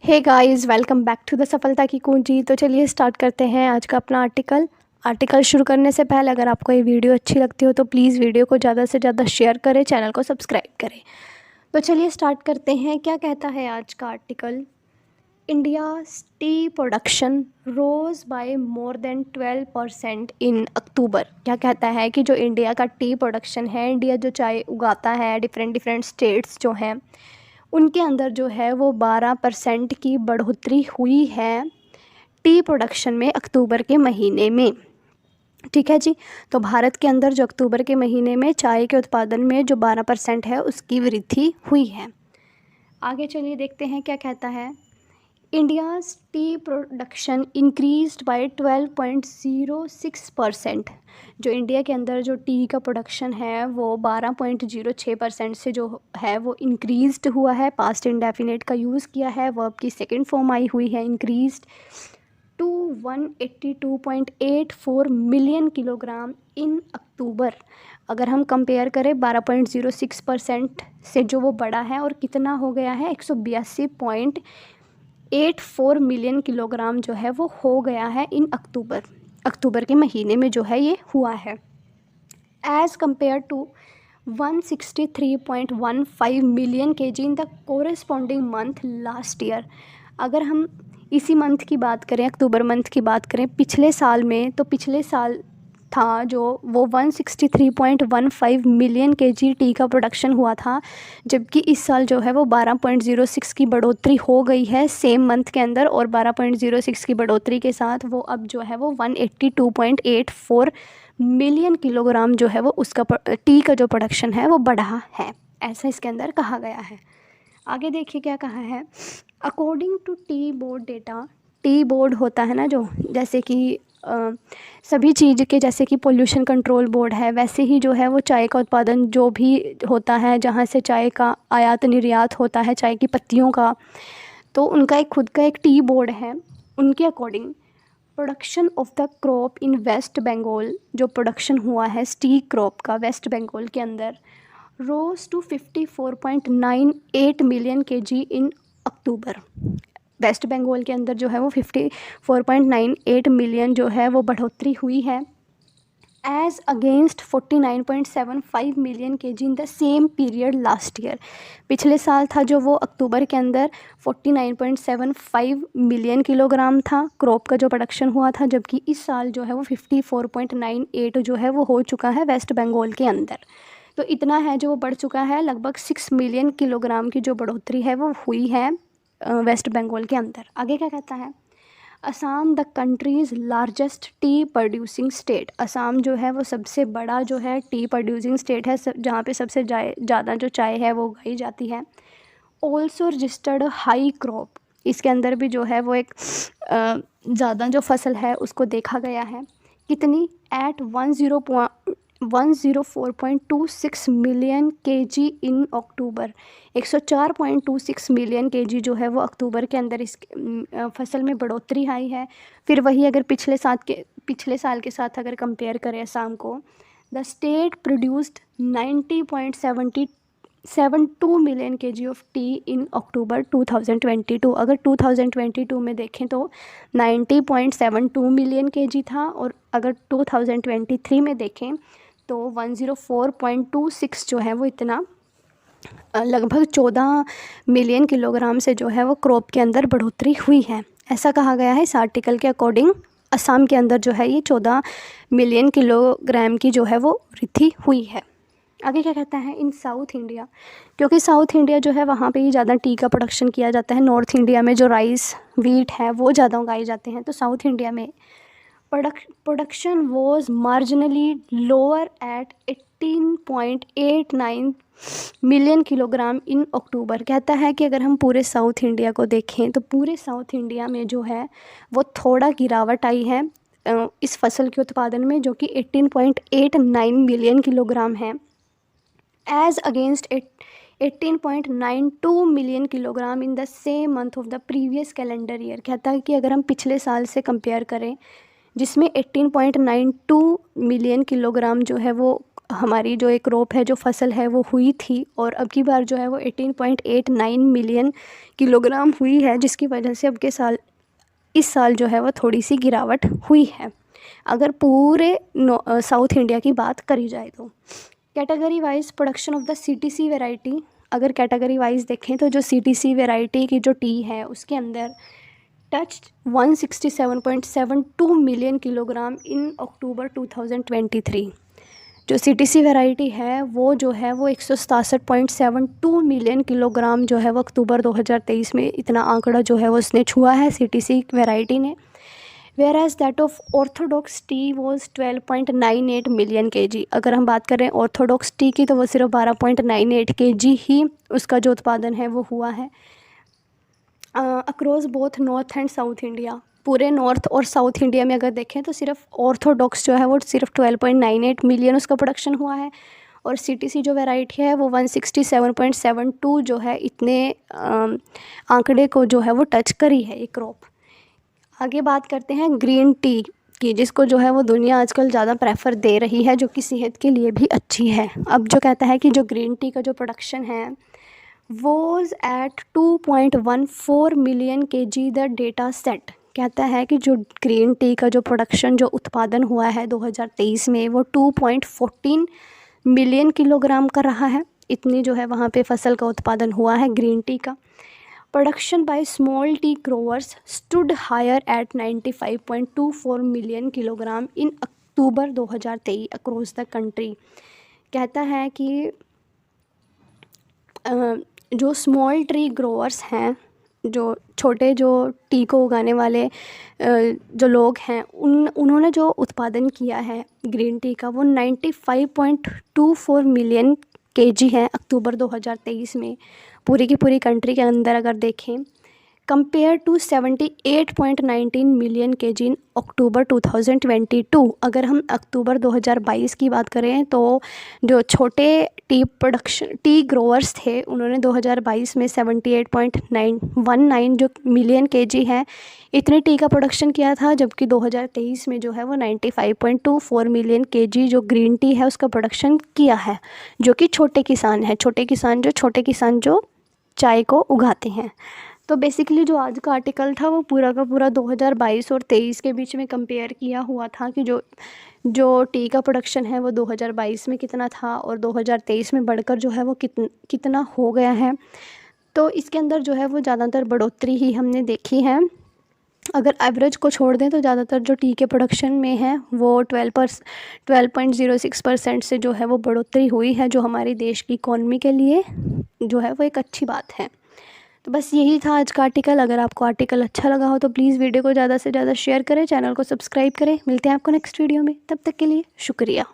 Hey guys, welcome back to the सफलता की कुंजी। तो चलिए स्टार्ट करते हैं आज का अपना आर्टिकल शुरू करने से पहले अगर आपको ये वीडियो अच्छी लगती हो तो प्लीज़ वीडियो को ज़्यादा से ज़्यादा शेयर करें, चैनल को सब्सक्राइब करें। तो चलिए स्टार्ट करते हैं। क्या कहता है आज का आर्टिकल? इंडिया टी प्रोडक्शन रोज़ बाय मोर देन 12% इन अक्टूबर। क्या कहता है कि जो इंडिया का टी प्रोडक्शन है, इंडिया जो चाय उगाता है, डिफरेंट डिफरेंट स्टेट्स जो हैं उनके अंदर जो है वो 12% की बढ़ोतरी हुई है टी प्रोडक्शन में अक्टूबर के महीने में। ठीक है जी। तो भारत के अंदर जो अक्टूबर के महीने में चाय के उत्पादन में जो 12% है उसकी वृद्धि हुई है। आगे चलिए देखते हैं क्या कहता है। India's T production increased by 12.06%। जो इंडिया के अंदर जो टी का प्रोडक्शन है वो 12.06% से जो है वो इंक्रीज्ड हुआ है। पास्ट इंडेफिनिट का यूज़ किया है, वर्ब की सेकंड फॉर्म आई हुई है increased to 182.84 million kilogram in October. अगर हम कंपेयर करें 12.06% से जो वो बड़ा है और कितना हो गया है 182.84 मिलियन किलोग्राम जो है वो हो गया है इन अक्टूबर के महीने में जो है ये हुआ है, as compare to 163.15 million KG in the corresponding month last year. अगर हम इसी मंथ की बात करें, अक्टूबर मंथ की बात करें पिछले साल में, तो पिछले साल था जो वो 163.15 मिलियन केजी टी का प्रोडक्शन हुआ था, जबकि इस साल जो है वो 12.06 की बढ़ोतरी हो गई है सेम मंथ के अंदर, और 12.06 की बढ़ोतरी के साथ वो अब जो है वो 182.84 मिलियन किलोग्राम जो है वो उसका टी का जो प्रोडक्शन है वो बढ़ा है, ऐसा इसके अंदर कहा गया है। आगे देखिए क्या कहा है। According to tea board data, tea board होता है ना जो, जैसे कि सभी चीज़ के, जैसे कि पोल्यूशन कंट्रोल बोर्ड है, वैसे ही जो है वो चाय का उत्पादन जो भी होता है, जहाँ से चाय का आयात निर्यात होता है चाय की पत्तियों का, तो उनका एक खुद का एक टी बोर्ड है। उनके according production of the crop in West Bengal, जो प्रोडक्शन हुआ है टी क्रॉप का वेस्ट बंगाल के अंदर, rose to 54.98 million KG in October. West Bengal के अंदर जो है वो 54.98 मिलियन जो है वो बढ़ोतरी हुई है, as against 49.75 million KG in the same period last year. पिछले साल था जो वो अक्टूबर के अंदर 49.75 मिलियन किलोग्राम था क्रॉप का जो प्रोडक्शन हुआ था, जबकि इस साल जो है वो 54.98 जो है वो हो चुका है वेस्ट बंगाल के अंदर। तो इतना है जो वो बढ़ चुका है, लगभग 6 मिलियन किलोग्राम की जो बढ़ोतरी है वो हुई है वेस्ट बंगाल के अंदर। आगे क्या कहता है। Assam the countries largest T producing state. Assam जो है वो सबसे बड़ा जो है टी प्रोड्यूसिंग स्टेट है, जहाँ पे सबसे ज़्यादा जो चाय है वो उगाई जाती है। ऑल्सो रजिस्टर्ड हाई क्रॉप, इसके अंदर भी जो है वो एक ज़्यादा जो फसल है उसको देखा गया है। कितनी? Eight 104.26 million KG in October. 104.26 million KG जो है वो अक्टूबर के अंदर इस फसल में बढ़ोतरी आई है। फिर वही अगर पिछले साल के साथ अगर कंपेयर करें असम को, the state produced 90.72 million KG of tea in October 2022। अगर 2022 में देखें तो 90.72 मिलियन केजी था, और अगर 2023 में देखें तो 104.26 जो है वो इतना, लगभग 14 मिलियन किलोग्राम से जो है वो क्रॉप के अंदर बढ़ोतरी हुई है, ऐसा कहा गया है इस आर्टिकल के अकॉर्डिंग। असम के अंदर जो है ये 14 मिलियन किलोग्राम की जो है वो वृद्धि हुई है। आगे क्या कहता है। इन साउथ इंडिया, क्योंकि साउथ इंडिया जो है वहाँ पे ही ज़्यादा टी का प्रोडक्शन किया जाता है। नॉर्थ इंडिया में जो राइस वीट है वो ज़्यादा उगाए जाते हैं, तो साउथ इंडिया में production was marginally lower at 18.89 million kilogram in October. कहता है कि अगर हम पूरे साउथ इंडिया को देखें तो पूरे साउथ इंडिया में जो है वो थोड़ा गिरावट आई है इस फसल के उत्पादन में, जो कि 18.89 मिलियन किलोग्राम है, as against 18.92 million kilogram in the same month of the previous calendar year. कहता है कि अगर हम पिछले साल से कंपेयर करें, जिसमें 18.92 मिलियन किलोग्राम जो है वो हमारी जो एक क्रॉप है, जो फसल है वो हुई थी, और अब की बार जो है वो 18.89 मिलियन किलोग्राम हुई है, जिसकी वजह से अब के साल, इस साल जो है वो थोड़ी सी गिरावट हुई है अगर पूरे साउथ इंडिया की बात करी जाए तो। Category wise production of the CTC variety, अगर कैटेगरी वाइज देखें तो जो CTC वैरायटी की जो टी है उसके अंदर touch 167.72 million kilogram in October 2023। जो CTC वैरायटी है वो जो है वो 167.72 मिलियन किलोग्राम जो है वो अक्टूबर 2023 में इतना आंकड़ा जो है वो उसने छुआ है CTC वैरायटी ने। Whereas that of orthodox tea was 12.98 million kg। अगर हम बात करें ऑर्थोडॉक्स टी की तो वो सिर्फ 12.98 kg ही उसका जो उत्पादन है वो हुआ है across both north and south India. पूरे नॉर्थ और साउथ इंडिया में अगर देखें तो सिर्फ ऑर्थोडॉक्स जो है वो सिर्फ 12.98 मिलियन उसका प्रोडक्शन हुआ है, और CTC जो वैरायटी है वो 167.72 जो है इतने आंकड़े को जो है वो टच करी है ये क्रॉप। आगे बात करते हैं ग्रीन टी की, जिसको जो है वो दुनिया आजकल ज़्यादा प्रेफर दे रही है, जो कि सेहत के लिए भी अच्छी है। अब जो कहता है कि जो ग्रीन टी का जो प्रोडक्शन है was at 2.14 million kg the data set. कहता है कि जो ग्रीन टी का जो प्रोडक्शन जो उत्पादन हुआ है 2023 में वो 2.14 मिलियन किलोग्राम का रहा है। इतनी जो है वहाँ पे फसल का उत्पादन हुआ है ग्रीन टी का। Production by small tea growers stood higher at 95.24 million kilogram in October 2023 across the country. कहता है कि जो स्मॉल ट्री ग्रोवर्स हैं, जो छोटे जो टी को उगाने वाले जो लोग हैं, उन्होंने जो उत्पादन किया है ग्रीन टी का वो 95.24 मिलियन kg है अक्टूबर 2023 में पूरी की पूरी कंट्री के अंदर अगर देखें, compare to 78.19 million kg in October 2022। अगर हम अक्टूबर 2022 की बात करें तो जो छोटे टी ग्रोवर्स थे उन्होंने 2022 में 78.919 जो मिलियन kg है इतने टी का प्रोडक्शन किया था, जबकि 2023 में जो है वो 95.24 मिलियन kg जो ग्रीन टी है उसका प्रोडक्शन किया है, जो कि छोटे किसान जो चाय को उगाते हैं। तो बेसिकली जो आज का आर्टिकल था वो पूरा का पूरा 2022 और 23 के बीच में कंपेयर किया हुआ था कि जो टी का प्रोडक्शन है वो 2022 में कितना था और 2023 में बढ़कर जो है वो कितना हो गया है। तो इसके अंदर जो है वो ज़्यादातर बढ़ोतरी ही हमने देखी है। अगर एवरेज को छोड़ दें तो ज़्यादातर जो टी के प्रोडक्शन में है वो 12.06% से जो है वो बढ़ोतरी हुई है, जो हमारे देश की इकॉनमी के लिए जो है वो एक अच्छी बात है। तो बस यही था आज का आर्टिकल। अगर आपको आर्टिकल अच्छा लगा हो तो प्लीज़ वीडियो को ज़्यादा से ज़्यादा शेयर करें, चैनल को सब्सक्राइब करें। मिलते हैं आपको नेक्स्ट वीडियो में, तब तक के लिए शुक्रिया।